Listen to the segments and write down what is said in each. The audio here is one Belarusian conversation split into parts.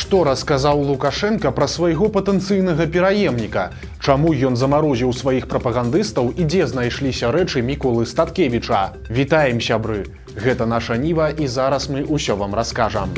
Што расказаў Лукашенко пра свайго патэнцыйнага пераемніка? Чаму ён замарозіў сваіх прапагандыстаў і дзе знайшліся рэчы Міколы Статкевіча? Вітаем, сябры! Гэта наша Ніва, і зараз мы ўсё вам раскажам.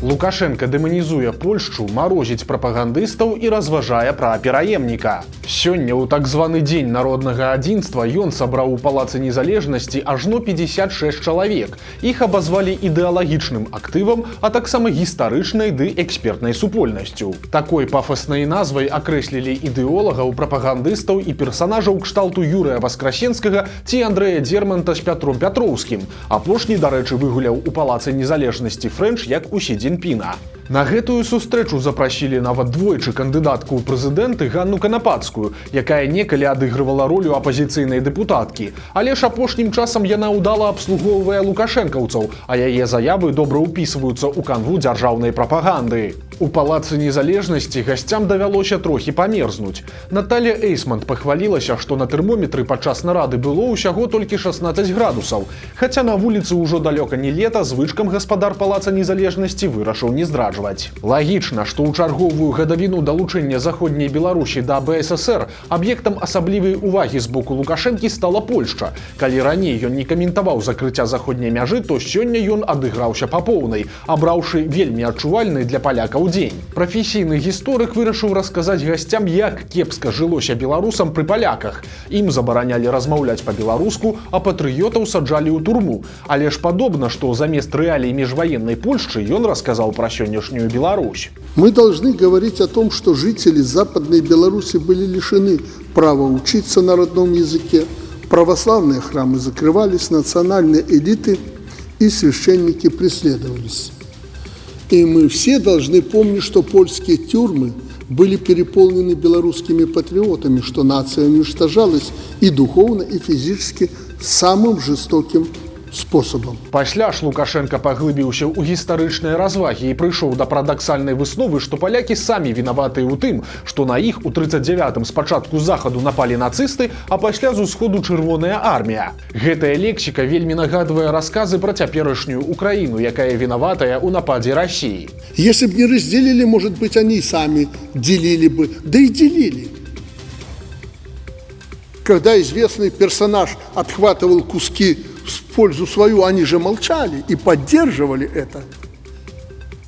Лукашенко дэманізуе Польшчу, марозіць прапагандыстаў і разважае пра пераемніка. Сёння ў так званы дзень народнага адзінства ён сабраў у палацы незалежнасці ажно 56 чалавек. Іх абазвалі ідэалагічным актывам, а таксама гістарычнай ды экспертнай супольнасцю. Такой пафаснай назвай акрэслілі ідэолагаў, прапагандыстаў і персанажаў кшталту Юрыя Васкрасенскага ці Андрэя Дзерманта з Пятром Пятроўскім. Апошні, дарэчы, выгуляў у палацы незалежнасці Фрэнч як у Сі Цзіньпіна. На гэтую сустрэчу запрасілі нават двойчы кандыдатку ў прэзідэнты Ганну Канапацкую, якая некалі адыгрывала ролю апазіцыйнай дэпутаткі. Але ж апошнім часам яна ўдала абслугоўвае лукашэнкаўцаў, а яе заявы добра ўпісваюцца ў канву дзяржаўнай прапаганды. У палацы незалежнасці гасцям давялося трохі памерзнуць. Наталля Эйсмант пахвалілася, што на тэрмометры падчас нарады было ўсяго толькі 16 градусаў. Хаця на вуліцы ўжо далёка не лета, звычкам гаспадар палаца незалежнасці вырашыў не здраджваць. Лагічна, што ў чарговую гадавіну далучэння Заходняй Беларусі да БССР аб'ектам асаблівай увагі з боку Лукашэнкі стала Польшча. Калі раней ён не каментаваў закрыцця заходняй мяжы, то сёння ён адыграўся па поўнай, абраўшы вельмі адчувальны для палякаў дзень. Прафесійны гісторык вырашыў расказаць гасцям, як кепска жылося беларусам пры паляках. Ім забаранялі размаўляць па-беларуску, а патрыётаў саджалі ў турму. Але ж падобна, што замест рэалій міжваеннай Польшчы ён расказаў пра сённяшнюю Беларусь. Мы должны говорить о том, что жители Западной Беларуси были лишены права учиться на родном языке, православные храмы закрывались, национальные элиты и священники преследовались. И мы все должны помнить, что польские тюрьмы были переполнены белорусскими патриотами, что нация уничтожалась и духовно, и физически самым жестоким способам. Пасля ж Лукашенко паглыбіўся ў гістарычныя развагі і прыйшоў да парадаксальнай высновы, што палякі самі вінаватыя ў тым, што на іх у 39-м спачатку з захаду напалі нацысты, а пасля з усходу чырвоная армія. Гэтая лексіка вельмі нагадвае расказы пра цяперашнюю Украіну, якая вінаватая ў нападзе России. Если бы не разделили, может быть, они сами делили бы, да и делили. Когда известный персонаж отхватывал куски в пользу свою, они же молчали и поддерживали это.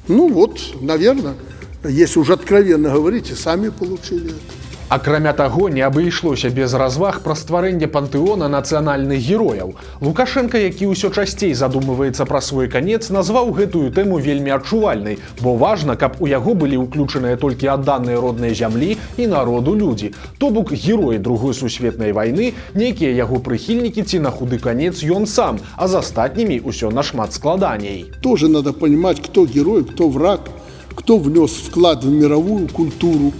Ну вот, наверное, если уже откровенно говорить, и сами получили это. Акрамя таго, не абышлося без разваг пра стварэнне пантэона нацыянальных герояў. Лукашенко, які ўсё часцей задумваецца пра свой канец, назваў гэтую тэму вельмі адчувальнай, бо важна, каб у яго былі ўключаныя толькі адданыя роднай зямлі і народу людзі. То бок героі Другой сусветнай вайны, нейкія яго прыхільнікі ці на худы канец ён сам, а з астатнімі ўсё нашмат складаней. Тоже надо понимать, кто герой, кто враг, кто внес вклад в мировую культуру,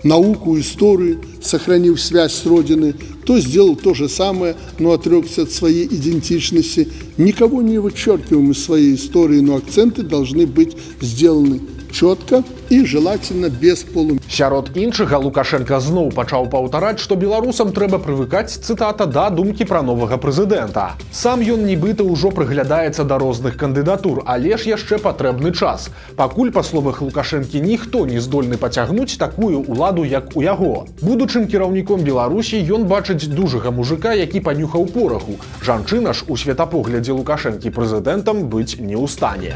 науку, историю, сохранив связь с Родиной, кто сделал то же самое, но отрекся от своей идентичности. Никого не вычеркиваем из своей истории, но акценты должны быть сделаны четко и желательно без полумесяца. Сярод іншага Лукашенко зноў пачаў паўтараць, што беларусам трэба прывыкаць, цытата, да думкі пра новага прэзідэнта. Сам ён нібыта ўжо прыглядаецца да розных кандыдатур, але ж яшчэ патрэбны час. Пакуль, па словах Лукашэнкі, ніхто не здольны пацягнуць такую ўладу, як у яго. Будучым кіраўніком Беларусі ён бачыць дужага мужика, які панюхаў пораху. Жанчына ж у светапоглядзе Лукашэнкі прэзідэнтам быць не ў стане.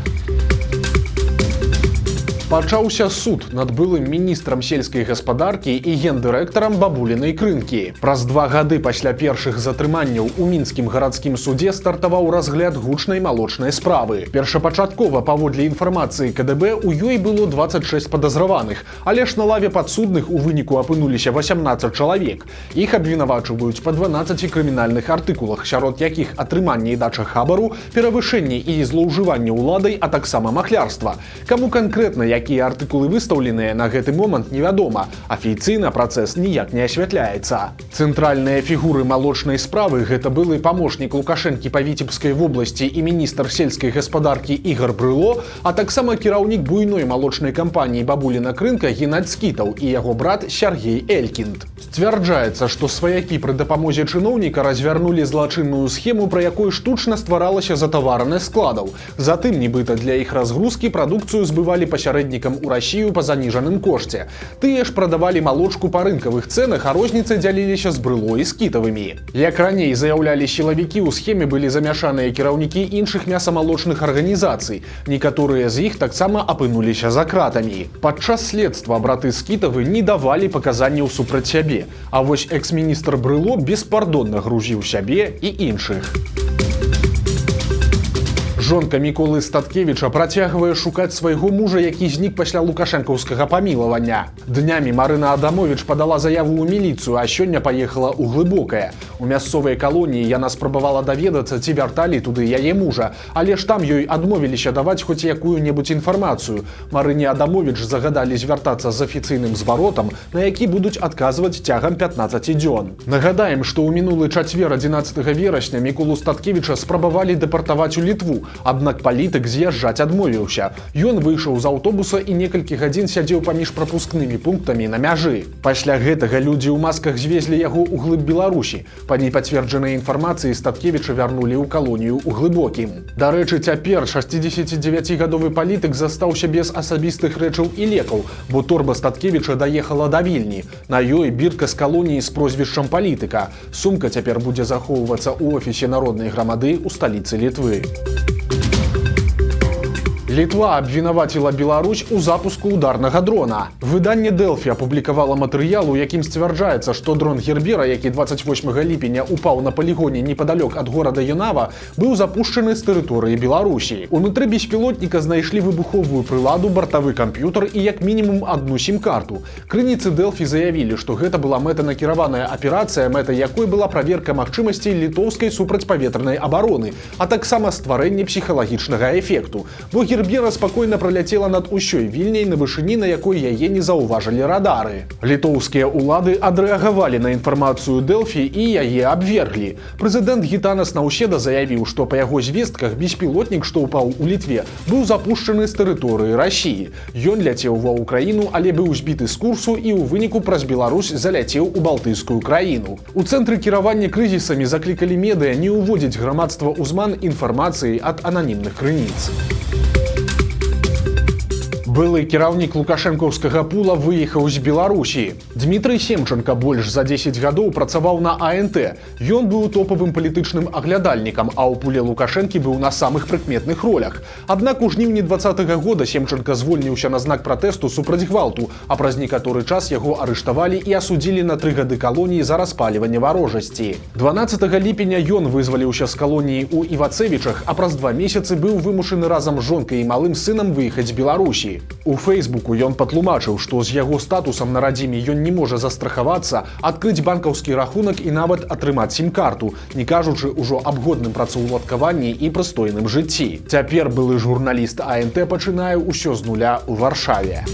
Пачаўся суд над былым міністрам сельскай гаспадаркі і гендырэктарам бабулінай крынкі. Праз 2 гады пасля першых затрыманняў у мінскім гарадскім судзе стартаваў разгляд гучнай малочнай справы. Першапачаткова, паводле інфармацыі КДБ, у ёй было 26 падазраваных, але ж на лаве падсудных у выніку апынуліся 18 чалавек. Іх абвінавачваюць па 12 крымінальных артыкулах, сярод якіх атрыманне і дача хабару, перавышэнне і злоўжыванне ўладай, а таксама махлярства. Каму канкрэтна, якія артыкулы выстаўленыя на гэты момант невядома. Афіцыйна працэс ніяк не асвятляецца. Цэнтральныя фігуры малочнай справы гэта былы памочнік Лукашэнкі па Віцебскай вобласці і міністр сельскай гаспадаркі Ігор Брыло, а таксама кіраўнік буйной малочнай кампаніі «Бабуліна крынка» Геннадзь Скітаў і яго брат Сергей Элькінд. Сцвярджаецца, што сваякі пры дапамозе чыноўніка развярнулі злачынную схему, пра якой штучна стваралася затаваранасць складаў. Затым, нібыта для іх разгрузкі, прадукцыю збывалі пасярэднікам у Расію па заніжаным кошце. Тыя ж прадавалі малочку па рынкавых цэнах, а розніцы дзяліліся з Брыло і Скітавымі. Як раней заяўлялі сілавікі, у схеме былі замяшаныя кіраўнікі іншых мясамалочных арганізацый. Некаторыя з іх таксама апынуліся за кратамі. Падчас следства браты Скітавы не давалі паказанняў супраць сябе. А вось экс-міністр Брыло беспардонна грузіў сябе і іншых. Жонка Міколы Статкевіча працягвае шукаць свайго мужа, які знік пасля лукашэнкаўскага памілавання. Днямі Марына Адамовіч падала заяву ў міліцыю, а сёння паехала ў Глыбокае. У мясцовай калоніі яна спрабавала даведацца, ці вярталі туды яе мужа, але ж там ёй адмовіліся даваць хоць якую-небудзь інфармацыю. Марыне Адамовіч загадалі звяртацца з афіцыйным зваротам, на які будуць адказваць цягам 15 дзён. Нагадаем, што ў мінулы чацвер 11 верасня Міколу Статкевіча спрабавалі дэпартаваць у Літву, аднак палітык з'язджаць адмовіўся. Ён выйшаў з аўтобуса і некалькі гадзін сядзеў паміж прапускнымі пунктамі на мяжы. Пасля гэтага людзі ў масках звезлі яго ў глыб Беларусі. Па непацверджанай інфармацыі Статкевіча вярнулі ў калонію ў Глыбокім. Дарэчы, цяпер 69-гадовы палітык застаўся без асабістых рэчаў і лекаў, бо торба Статкевіча даехала да Вільні. На ёй бірка з калоніі з прозвішчам палітыка. Сумка цяпер будзе захоўвацца ў офісе народнай грамады ў сталіцы Літвы. Літва абвінаваціла Беларусь у запуску ударнага дрона. Выданне Дэлфі апублікавала матэрыял, у якім сцвярджаецца, што дрон Гербера, які 28 ліпеня упаў на палігоне непадалёк ад горада Юнава, быў запушчаны з тэрыторыі Беларусі. Унутры беспілотніка знайшлі выбуховую прыладу, бартавы камп'ютар і як мінімум адну сім-карту. Крыніцы Дэлфі заявілі, што гэта была мэтанакіраваная аперацыя, мэтай якой была праверка магчымасцей літоўскай супрацьпаветранай абароны, а таксама стварэнне псіхалагічнага эфекту. Бо Гербера спакойна праляцела над усёй Вільняй на вышыні, на якой яе не заўважылі радары. Літоўскія ўлады адрэагавалі на інфармацыю Дэлфі і яе абверглі. Прэзідэнт Гітанас Наўседа заявіў, што па яго звестках беспілотнік, што ўпаў у Літве, быў запушчаны з тэрыторыі Расіі. Ён ляцеў ва ўкраіну, але быў збіты з курсу і ў выніку праз Беларусь заляцеў у балтыйскую краіну. У цэнтры кіравання крызісамі заклікалі медыя не ўводзіць грамадства ў зман інфармацыі ад ананімных крыніц. Былы кіраўнік лукашэнкаўскага пула выехаў з Беларусі. Дмітрый Семченко больш за 10 гадоў працаваў на АНТ. Ён быў топавым палітычным аглядальнікам, а ў пуле Лукашэнкі быў на самых прыкметных ролях. Аднак у жніўні 2020 года Семченко звольніўся на знак пратэсту супраць гвалту, а праз некаторы час яго арыштавалі і асудзілі на 3 гады калоніі за распальванне варожасці. 12 ліпеня ён вызваліўся з калоніі ў Івацэвічах, а праз 2 месяцы быў вымушаны разам з жонкай і малым сынам выехаць з Беларусі. У Фейсбуку ён патлумачыў, што з яго статусам на радзіме ён не можа застрахавацца, адкрыць банкаўскі рахунак і нават атрымаць сім-карту, не кажучы ўжо аб годным працаўладкаванні і прыстойным жыцці. Цяпер былы журналіст АНТ пачынае ўсё з нуля ў Варшаве.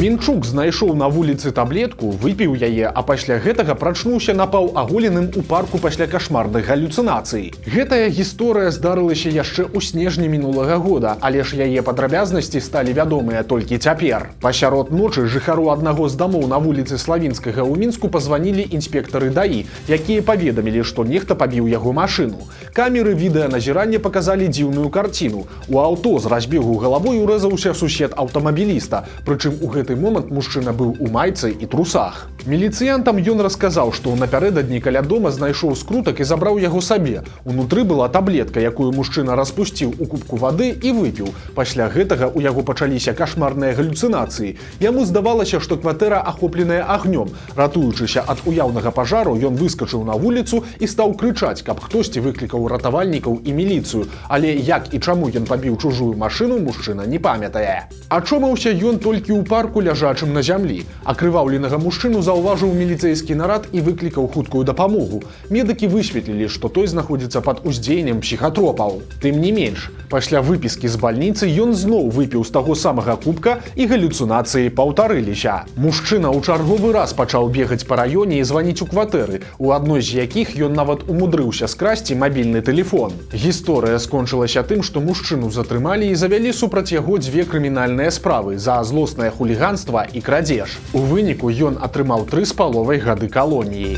Мінчук знайшоў на вуліцы таблетку, выпіў яе, а пасля гэтага прачнуўся напаўаголеным у парку пасля кашмарных галюцынацый. Гэтая гісторыя здарылася яшчэ ў снежні мінулага года, але ж яе падрабязнасці сталі вядомыя толькі цяпер. Пасярод ночы жыхару аднаго з дамоў на вуліцы Славінскага ў Мінску пазванілі інспектары ДАІ, якія паведамілі, што нехта пабіў яго машыну. Камеры відэаназірання паказалі дзіўную карціну. У аўто з разбегу галавой урэзаўся сусед аўтамабіліста, прычым у гэты момант мужчына быў у майцы і трусах. Міліцыянтам ён расказаў, што напярэдадні каля дома знайшоў скрутак і забраў яго сабе. Унутры была таблетка, якую мужчына распусціў у кубку вады і выпіў. Пасля гэтага ў яго пачаліся кашмарныя галюцынацыі. Яму здавалася, што кватэра ахопленая агнём. Ратуючыся ад уяўнага пажару, ён выскачыў на вуліцу і стаў крычаць, каб хтосьці выклікаў ратавальнікаў і міліцыю. Але як і чаму ён пабіў чужую машыну, мужчына не памятае. Ачомаўся ён толькі ў парку ляжачым на зямлі. Акрываўленага мужчыну заўважыў міліцэйскі нарад і выклікаў хуткую дапамогу. Медыкі высветлілі, што той знаходзіцца пад уздзеяннем псіхатропаў. Тым не менш, пасля выпіскі з бальніцы ён зноў выпіў з таго самага кубка і галюцынацыі паўтарыліся. Мужчына ў чарговы раз пачаў бегаць па раёне і званіць у кватэры, у адной з якіх ён нават умудрыўся скрасці мабільны тэлефон. Гісторыя скончылася тым, што мужчыну затрымалі і завялі супраць яго 2 крымінальныя справы за злоснае хуліганства і крадзеж. У выніку ён атрымаў 3,5 гады калоніі.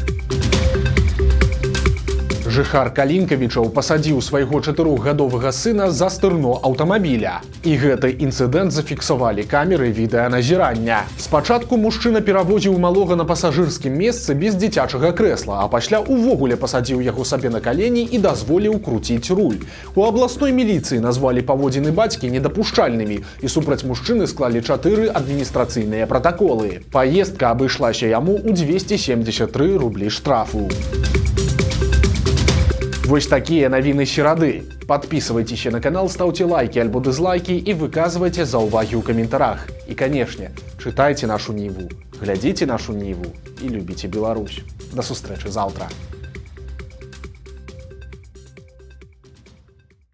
Жыхар Калінкавічаў пасадзіў свайго 4гадовага сына за стырно аўтамабіля. І гэты інцыдэнт зафіксавалі камеры відэаназірання. Спачатку мужчына перавозіў малога на пасажырскім месцы без дзіцячага крэсла, а пасля ўвогуле пасадзіў яго сабе на калені і дазволіў круціць руль. У абласной міліцыі назвалі паводзіны бацькі недапушчальнымі і супраць мужчыны склалі 4 адміністрацыйныя пратаколы. Паездка абышлася яму ў 273 рублі штрафу. Вось такія навіны серады. Подписывайтесь на канал, ставьте лайки альбо дизлайки и выказывайте заўвагі ў каментарах. И, конечно, читайте нашу Ниву, глядите нашу Ниву и любите Беларусь. До сустрэчы завтра.